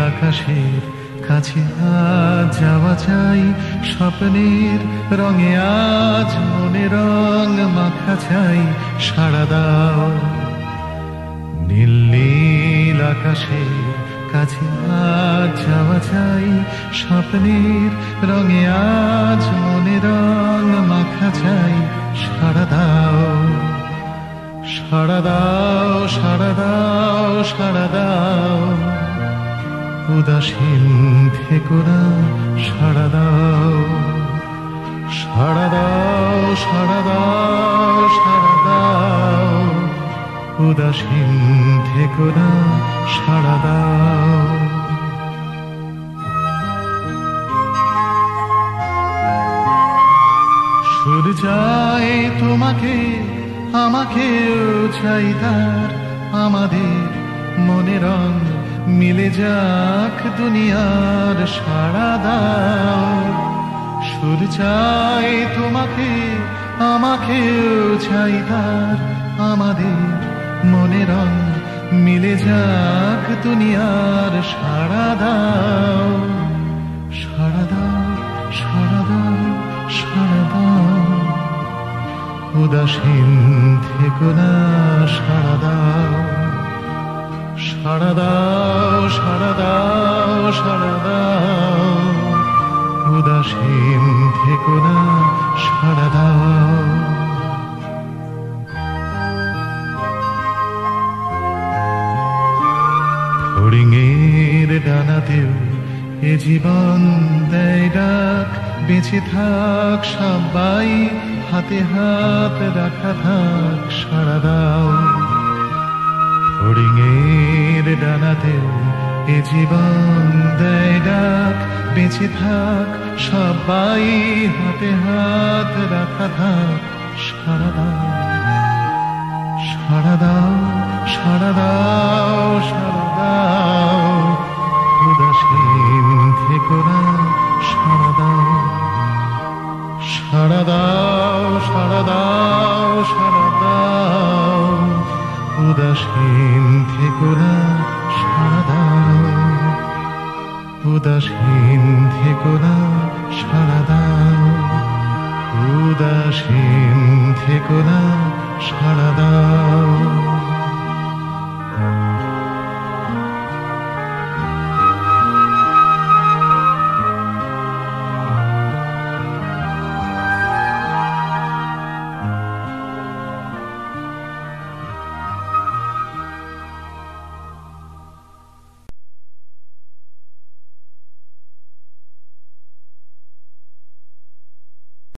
আকাশের কাছে আজ যাওয়া চাই, স্বপ্নের রঙে আজ মনে রং মাখা চাই। সাড়া দাও নীল নীল আকাশের কাছে আজ যাওয়া চাই, স্বপ্নের রঙে আজ মনে রং মাখা চাই। সাড়া দাও সাড়া দাও সাড়া দাও সাড়া দাও, উদাসীন থেকো না সাড়া দাও। সাড়া দাও সাড়া দাও সাড়া দাও, উদাসীন থেকো না সাড়া দাও। সুর চাই তোমাকে আমাকেও চাই তার, আমাদের মনে রং মিলে যাক দুনিয়ার। সাড়া দাও সুর চাই তোমাকে আমাকেও চাই তার, আমাদের মনে রং মিলে যাক দুনিয়ার। সাড়া দাও সাড়া দাও সাড়া দাও সাড়া দাও, উদাসীন থেকো না সাড়া দাও। সাড়া দাও সাড়া দাও সাড়া দাও, উদাসীন থেকো না সাড়া দাও। ফড়িংয়ের ডানাতেও এ জীবন দেয় ডাক, বেঁচে থাক সবাই হাতে হাত রাখা থাক। সাড়া দাও ফড়িংয়ের ডানাতেও এ জীবন দেয় ডাক, বেঁচে থাক সবাই হাতে হাত রাখা থাক। সাড়া দাও সাড়া দাও সাড়া দাও সাড়া দাও, উদাসীন থেকো না সাড়া দাও। সাড়া দাও সাড়া দাও সাড়া দাও, উদাসীন থেকো না সাড়া দাও। উদাসীন থেকো না সাড়া দাও, উদাসীন থেকো না সাড়া দাও।